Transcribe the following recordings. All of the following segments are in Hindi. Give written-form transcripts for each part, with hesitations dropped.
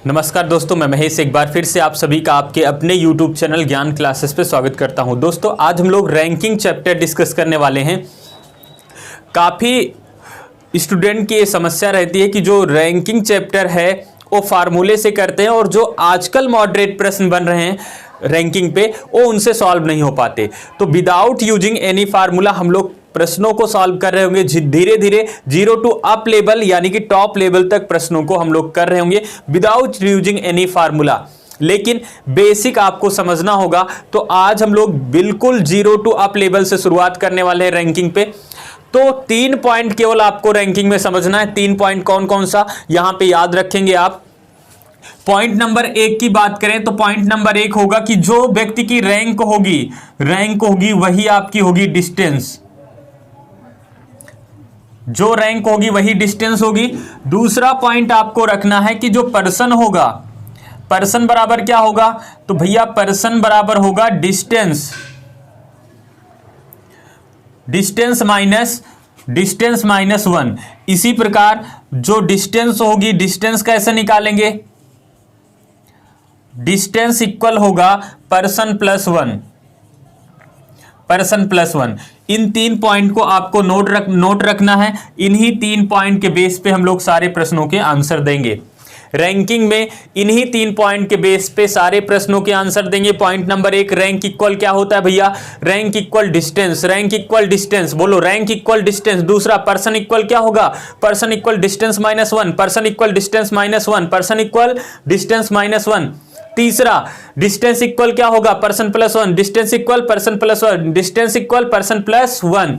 नमस्कार दोस्तों, मैं महेश एक बार फिर से आप सभी का आपके अपने YouTube चैनल ज्ञान क्लासेस पे स्वागत करता हूं। दोस्तों आज हम लोग रैंकिंग चैप्टर डिस्कस करने वाले हैं। काफ़ी स्टूडेंट की ये समस्या रहती है कि जो रैंकिंग चैप्टर है वो फार्मूले से करते हैं और जो आजकल मॉडरेट प्रश्न बन रहे हैं रैंकिंग पे वो उनसे सॉल्व नहीं हो पाते। तो विदाउट यूजिंग एनी फार्मूला हम लोग प्रश्नों को सॉल्व कर रहे होंगे। धीरे धीरे 0 टू अप लेवल यानी कि टॉप लेवल तक प्रश्नों को हम लोग कर रहे होंगे विदाउट यूजिंग एनी फार्मूला। लेकिन बेसिक आपको समझना होगा। तो आज हम लोग बिल्कुल 0 टू अप लेवल से शुरुआत करने वाले हैं रैंकिंग पे। तो 3 पॉइंट केवल आपको रैंकिंग में समझना है। 3 पॉइंट कौन कौन सा यहां पे याद रखेंगे आप। पॉइंट नंबर 1 की बात करें तो पॉइंट नंबर 1 होगा कि जो व्यक्ति की रैंक होगी वही आपकी होगी डिस्टेंस। जो रैंक होगी वही डिस्टेंस होगी। दूसरा पॉइंट आपको रखना है कि जो पर्सन होगा, पर्सन बराबर क्या होगा, तो भैया पर्सन बराबर होगा डिस्टेंस माइनस 1। इसी प्रकार जो डिस्टेंस होगी, डिस्टेंस कैसे निकालेंगे, डिस्टेंस इक्वल होगा पर्सन प्लस 1। इन 3 पॉइंट को आपको नोट रखना है। इन्हीं 3 पॉइंट के बेस पे हम लोग सारे प्रश्नों के आंसर देंगे। रैंकिंग में इन्हीं 3 पॉइंट के बेस पे सारे प्रश्नों के आंसर देंगे। पॉइंट नंबर 1, रैंक इक्वल क्या होता है भैया, रैंक इक्वल डिस्टेंस, बोलो रैंक इक्वल डिस्टेंस। दूसरा पर्सन इक्वल क्या होगा, person equal distance minus 1, person equal distance minus 1, person equal distance minus 1। तीसरा डिस्टेंस इक्वल क्या होगा, person plus 1, distance equal person plus 1, distance equal person plus 1।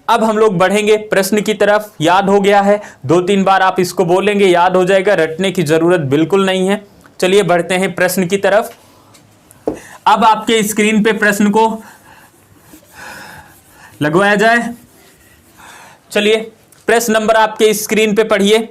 अब हम लोग बढ़ेंगे प्रश्न की तरफ। याद हो गया है, 2-3 बार आप इसको बोलेंगे याद हो जाएगा, रटने की जरूरत बिल्कुल नहीं है। चलिए बढ़ते हैं प्रश्न की तरफ। अब आपके स्क्रीन पे प्रश्न को लगवाया जाए। चलिए प्रश्न नंबर आपके स्क्रीन पे पढ़िए।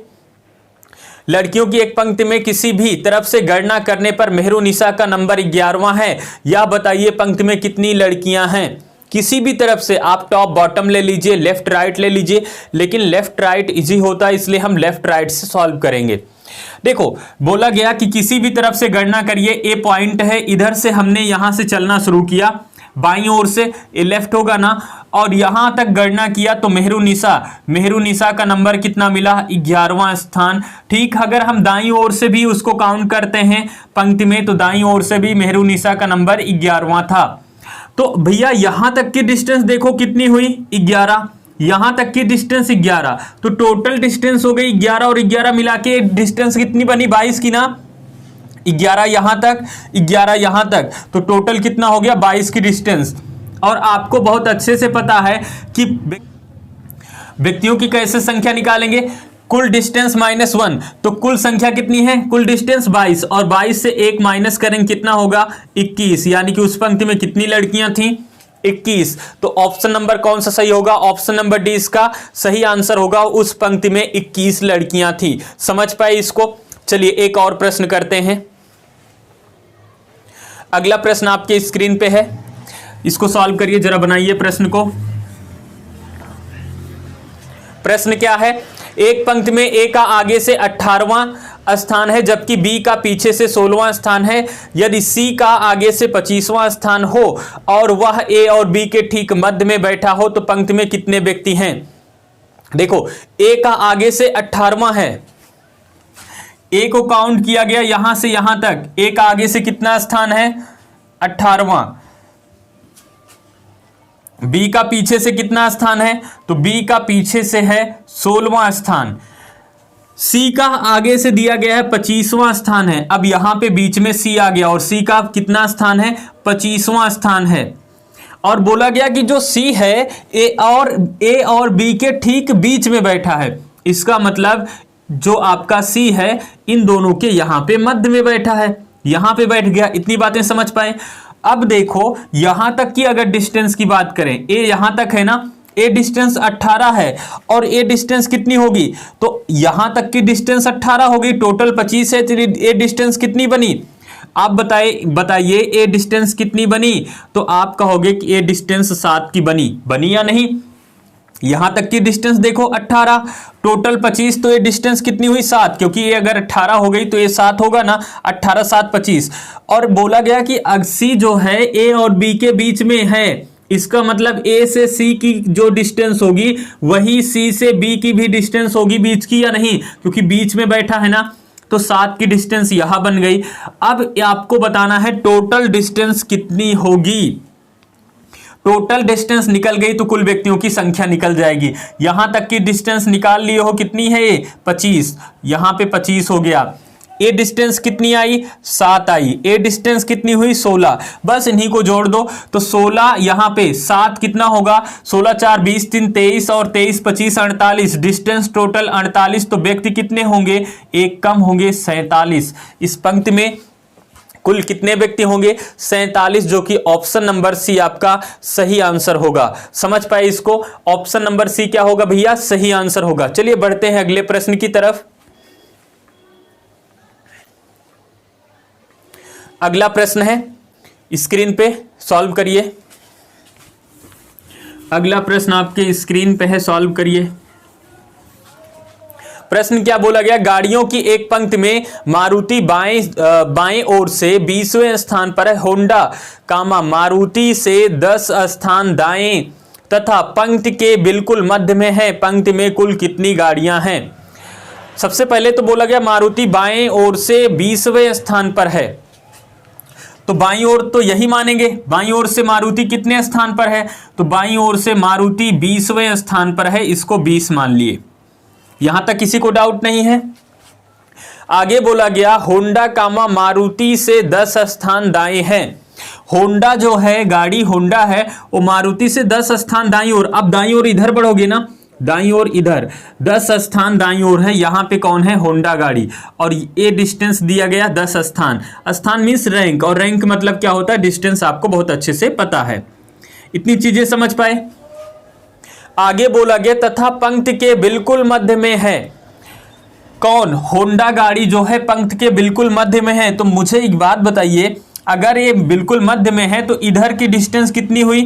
लड़कियों की एक पंक्ति में किसी भी तरफ से गणना करने पर मेहरुनिसा का नंबर 11वां है। या बताइए पंक्ति में कितनी लड़कियां हैं। किसी भी तरफ से आप टॉप बॉटम ले लीजिए, लेफ्ट राइट ले लीजिए, लेकिन लेफ्ट राइट इजी होता है इसलिए हम लेफ्ट राइट से सॉल्व करेंगे। देखो बोला गया कि किसी भी तरफ से गणना करिए। ए पॉइंट है, इधर से हमने यहां से चलना शुरू किया, बाईं ओर से ये लेफ्ट होगा ना, और यहां तक गणना किया तो मेहरुनिसा का नंबर कितना मिला, 11वां स्थान। ठीक, अगर हम दाईं ओर से भी उसको काउंट करते हैं पंक्ति में तो दाईं ओर से भी मेहरुनिसा का नंबर 11वां था। तो भैया यहां तक की डिस्टेंस देखो कितनी हुई, 11। यहां तक की डिस्टेंस 11, तो टोटल डिस्टेंस हो गई 11 और 11 मिला के डिस्टेंस कितनी बनी, 22 की ना। 11 यहां तक, 11 यहां तक, तो टोटल कितना हो गया, 22 की डिस्टेंस। और आपको बहुत अच्छे से पता है कि व्यक्तियों की कैसे संख्या निकालेंगे, कुल डिस्टेंस माइनस 1, तो कुल संख्या कितनी है, कुल डिस्टेंस 22, और 22 से 1 माइनस करेंगे कितना होगा, 21। यानी कि उस पंक्ति में कितनी लड़कियां थी, 21। तो ऑप्शन नंबर कौन सा सही होगा, ऑप्शन नंबर डी इसका सही आंसर होगा। उस पंक्ति में 21 लड़कियां थी। समझ पाए इसको। चलिए एक और प्रश्न करते हैं। अगला प्रश्न आपके स्क्रीन पे है, इसको सॉल्व करिए जरा, बनाइए प्रश्न को। प्रश्न क्या है, एक पंक्ति में ए का आगे से 18वां स्थान है जबकि बी का पीछे से 16वां स्थान है। यदि सी का आगे से 25वां स्थान हो और वह ए और बी के ठीक मध्य में बैठा हो तो पंक्ति में कितने व्यक्ति हैं। देखो ए का आगे से 18वां है, ए को काउंट किया गया यहां से यहां तक। ए का आगे से कितना स्थान है, 18वां। बी का पीछे से कितना स्थान है, तो बी का पीछे से है 16वां स्थान। सी का आगे से दिया गया है 25वां स्थान है। अब यहां पे बीच में सी आ गया और सी का कितना स्थान है, 25वां स्थान है। और बोला गया कि जो सी है ए और बी के ठीक बीच में बैठा है। इसका मतलब जो आपका सी है इन दोनों के यहां पे मध्य में बैठा है, यहां पे बैठ गया। इतनी बातें समझ पाए। अब देखो यहां तक की अगर डिस्टेंस की बात करें, ए यहां तक है ना, ए डिस्टेंस 18 है और ए डिस्टेंस कितनी होगी, तो यहां तक की डिस्टेंस 18 होगी, टोटल 25 है। ए डिस्टेंस कितनी बनी, आप बताइए ए डिस्टेंस कितनी बनी, तो आप कहोगे कि ए डिस्टेंस 7 की बनी या नहीं। यहां तक की डिस्टेंस देखो 18, टोटल 25, तो ये डिस्टेंस कितनी हुई 7, क्योंकि ये अगर 18 हो गई तो ये 7 होगा ना, 18 7 25। और बोला गया कि सी जो है ए और बी के बीच में है, इसका मतलब ए से सी की जो डिस्टेंस होगी वही सी से बी की भी डिस्टेंस होगी बीच की, या नहीं, क्योंकि बीच में बैठा है ना, तो 7 की डिस्टेंस यहां बन गई। अब आपको बताना है टोटल डिस्टेंस कितनी होगी। टोटल डिस्टेंस निकल गई तो कुल व्यक्तियों की संख्या निकल जाएगी। यहां तक की डिस्टेंस निकाल लिए हो, कितनी है ये 25, यहां पे 25 हो गया। ए डिस्टेंस कितनी आई 7 आई, ए डिस्टेंस कितनी हुई 16, बस इन्हीं को जोड़ दो तो 16, यहां पे 7 कितना होगा 16 4 20 3 23 और 23 25 48, डिस्टेंस टोटल 48, तो व्यक्ति कितने होंगे, एक कम होंगे 47। इस पंक्ति में कुल कितने व्यक्ति होंगे 47, जो कि ऑप्शन नंबर सी आपका सही आंसर होगा। समझ पाए इसको, ऑप्शन नंबर सी क्या होगा भैया, सही आंसर होगा। चलिए बढ़ते हैं अगले प्रश्न की तरफ। अगला प्रश्न है स्क्रीन पे, सॉल्व करिए। अगला प्रश्न आपके स्क्रीन पे है, सॉल्व करिए। प्रश्न क्या बोला गया, गाड़ियों की एक पंक्ति में मारुति बाएं ओर से 20वें स्थान पर है, होंडा मारुति से 10 स्थान दाएं तथा पंक्ति के बिल्कुल मध्य में है, पंक्ति में कुल कितनी गाड़ियां हैं। सबसे पहले तो बोला गया मारुति बाएं ओर से 20वें स्थान पर है, तो बाईं ओर तो यही मानेंगे, बाईं ओर से मारुति कितने स्थान पर है, तो बाईं ओर से मारुति 20वें स्थान पर है, इसको 20 मान लिए। यहां तक किसी को डाउट नहीं है। आगे बोला गया होंडा मारुति से 10 स्थान दाएं है। होंडा जो है, गाड़ी होंडा है, वो मारुति से 10 स्थान दाईं ओर, अब दाईं ओर इधर बढ़ोगे ना, दाईं ओर इधर 10 स्थान दाईं ओर है, यहां पे कौन है होंडा गाड़ी, और ये डिस्टेंस दिया गया 10 स्थान। स्थान मींस रैंक, और रैंक मतलब क्या होता है, डिस्टेंस आपको बहुत अच्छे से पता है। इतनी चीजें समझ पाए। आगे बोला गया तथा पंक्ति के बिल्कुल मध्य में है, कौन, होंडा गाड़ी जो है पंक्ति के बिल्कुल मध्य में है। तो मुझे एक बात बताइए, अगर ये बिल्कुल मध्य में है तो इधर की डिस्टेंस कितनी हुई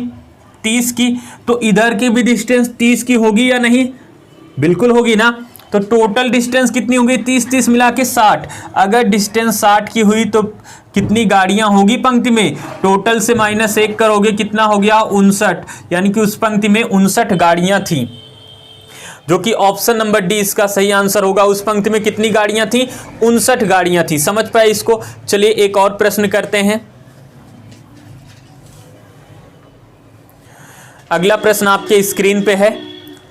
30 की, तो इधर की भी डिस्टेंस 30 की होगी या नहीं, बिल्कुल होगी ना। तो टोटल डिस्टेंस कितनी होगी 30 30 मिला के 60। अगर डिस्टेंस 60 की हुई तो कितनी गाड़ियां होगी पंक्ति में, टोटल से -1 करोगे कितना हो गया 59, यानी कि उस पंक्ति में 59 गाड़ियां थी, जो कि ऑप्शन नंबर डी इसका सही आंसर होगा। उस पंक्ति में कितनी गाड़ियां थी 59 गाड़ियां थी। समझ पाए इसको। चलिए एक और प्रश्न करते हैं। अगला प्रश्न आपके स्क्रीन पे है,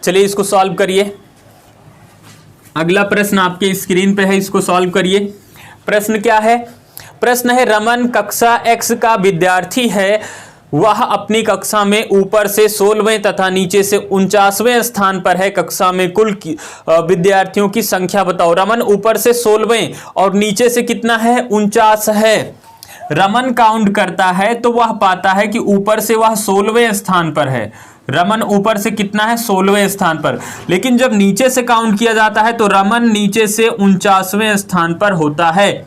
चलिए इसको सॉल्व करिए। अगला प्रश्न आपके स्क्रीन पे है, इसको सॉल्व करिए। प्रश्न क्या है, प्रश्न है रमन कक्षा X का विद्यार्थी है, वह अपनी कक्षा में ऊपर से 16वें तथा नीचे से 49वें स्थान पर है। कक्षा में कुल विद्यार्थियों की संख्या बताओ। रमन ऊपर से 16वें और नीचे से कितना है 49 है। रमन काउंट करता है तो वह पाता है कि ऊपर से वह 16वें स्थान पर है। रमन ऊपर से कितना है 16वें स्थान पर, लेकिन जब नीचे से काउंट किया जाता है तो रमन नीचे से 49वें स्थान पर होता है।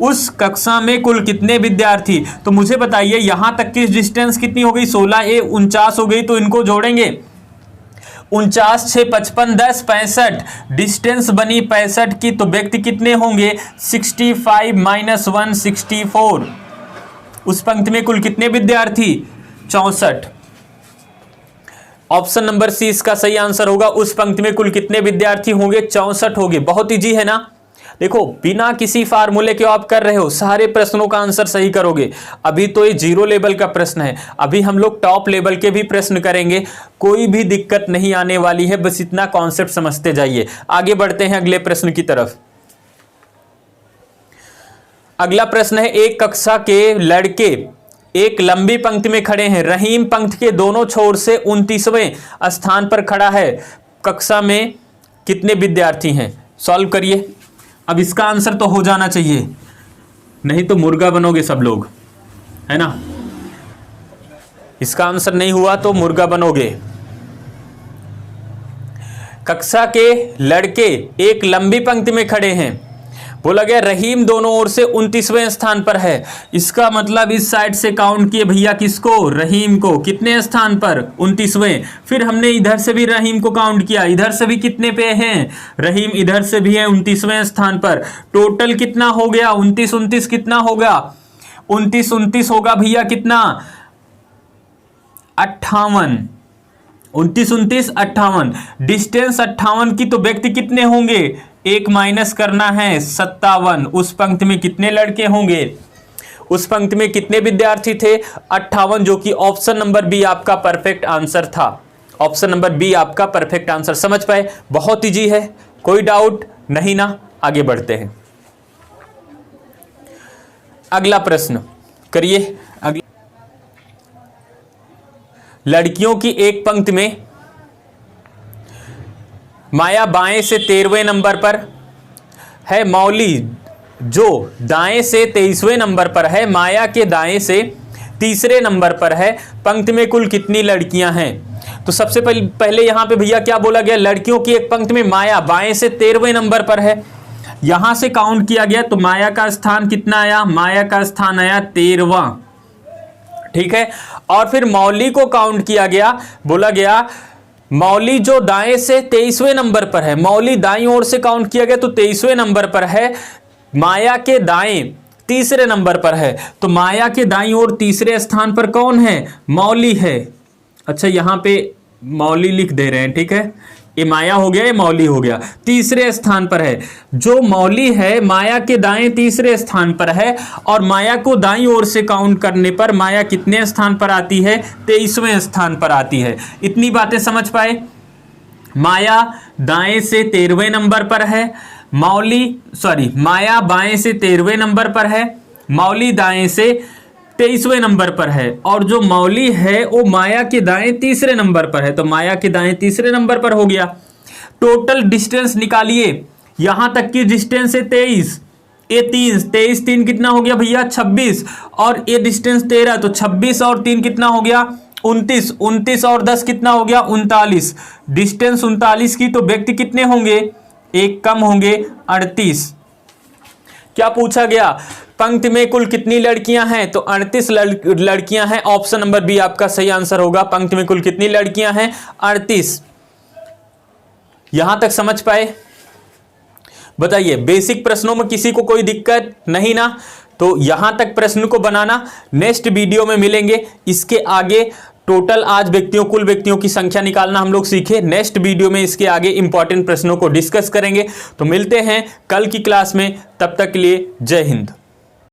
उस कक्षा में कुल कितने विद्यार्थी, तो मुझे बताइए यहां तक की डिस्टेंस कितनी हो गई 16, ये 49 हो गई, तो इनको जोड़ेंगे 49 6 55 10 65, डिस्टेंस बनी 65 की, तो व्यक्ति कितने होंगे 65 - 1 64। उस पंक्ति में कुल कितने विद्यार्थी 64। ऑप्शन नंबर सी इसका सही आंसर होगा। उस पंक्ति में कुल कितने विद्यार्थी होंगे 64 होंगे। बहुत इजी है ना। देखो बिना किसी फार्मूले के आप कर रहे हो, सारे प्रश्नों का आंसर सही करोगे। अभी तो ये 0 लेवल का प्रश्न है, अभी हम लोग टॉप लेवल के भी प्रश्न करेंगे, कोई भी दिक्कत नहीं आने वाली है, बस इतना कॉन्सेप्ट समझते जाइए। आगे बढ़ते हैं अगले प्रश्न की तरफ। अगला प्रश्न है एक कक्षा के लड़के एक लंबी पंक्ति में खड़े हैं। रहीम पंक्ति के दोनों छोर से 29वें स्थान पर खड़ा है। कक्षा में कितने विद्यार्थी हैं, सॉल्व करिए। अब इसका आंसर तो हो जाना चाहिए, नहीं तो मुर्गा बनोगे सब लोग, है ना। इसका आंसर नहीं हुआ तो मुर्गा बनोगे। कक्षा के लड़के एक लंबी पंक्ति में खड़े हैं। बोला गया रहीम दोनों ओर से 29वें स्थान पर है। इसका मतलब इस साइड से काउंट किए भैया किसको, रहीम को, कितने स्थान पर, 29वें। फिर हमने इधर से भी रहीम को काउंट किया, इधर से भी कितने पे हैं, रहीम इधर से भी है 29वें स्थान पर। टोटल कितना हो गया, 29 29 कितना होगा, 29 29 होगा भैया कितना, 58, 29 29 58। डिस्टेंस 58 की, तो व्यक्ति कितने होंगे, एक माइनस करना है 57। उस पंक्ति में कितने लड़के होंगे, उस पंक्ति में कितने विद्यार्थी थे, 58, जो कि ऑप्शन नंबर बी आपका परफेक्ट आंसर था। ऑप्शन नंबर बी आपका परफेक्ट आंसर। समझ पाए, बहुत इजी है, कोई डाउट नहीं ना। आगे बढ़ते हैं, अगला प्रश्न करिए। लड़कियों की एक पंक्ति में माया बाएं से 13वें नंबर पर है, मौली जो दाएं से 23वें नंबर पर है, माया के दाएं से तीसरे नंबर पर है। पंक्ति में कुल कितनी लड़कियां हैं। तो सबसे पहले यहां पे भैया क्या बोला गया, लड़कियों की एक पंक्ति में माया बाएं से 13वें नंबर पर है, यहां से काउंट किया गया तो माया का स्थान कितना आया, माया का स्थान आया 13वां, ठीक है। और फिर मौली को काउंट किया गया, बोला गया मौली जो दाएं से 23वें नंबर पर है, मौली दाईं ओर से काउंट किया गया तो 23वें नंबर पर है, माया के दाएं तीसरे नंबर पर है। तो माया के दाईं ओर तीसरे स्थान पर कौन है, मौली है। अच्छा यहां पे मौली लिख दे रहे हैं, ठीक है, ये माया हो गया, ये मौली हो गया, तीसरे स्थान पर है। जो मौली है माया के दाएं तीसरे स्थान पर है, और माया को दाईं ओर से काउंट करने पर माया कितने स्थान पर आती है, 23वें स्थान पर आती है। इतनी बातें समझ पाए। माया दाएं से 13वें नंबर पर है, माया बाएं से 13वें नंबर पर है, मौली दाएं से 23वें नंबर पर है, और जो मौली है वो माया के दाएं तीसरे नंबर पर है, तो माया के दाएं तीसरे नंबर पर हो गया। टोटल डिस्टेंस निकालिए, यहां तक की डिस्टेंस है 23, ये 23 3 कितना हो गया भैया 26, और ये डिस्टेंस 13, तो 26 और 3 कितना हो गया 29, 29 और 10 कितना हो गया 39। डिस्टेंस 39 की, तो व्यक्ति कितने होंगे, एक कम होंगे 38। क्या पूछा गया, पंक्ति में कुल कितनी लड़कियां हैं, तो 38 लड़कियां हैं। ऑप्शन नंबर बी आपका सही आंसर होगा। पंक्ति में कुल कितनी लड़कियां हैं, 38। यहां तक समझ पाए, बताइए। बेसिक प्रश्नों में किसी को कोई दिक्कत नहीं ना, तो यहां तक प्रश्न को बनाना। नेक्स्ट वीडियो में मिलेंगे, इसके आगे टोटल आज कुल व्यक्तियों की संख्या निकालना हम लोग सीखे। नेक्स्ट वीडियो में इसके आगे इंपॉर्टेंट प्रश्नों को डिस्कस करेंगे। तो मिलते हैं कल की क्लास में, तब तक के लिए जय हिंद।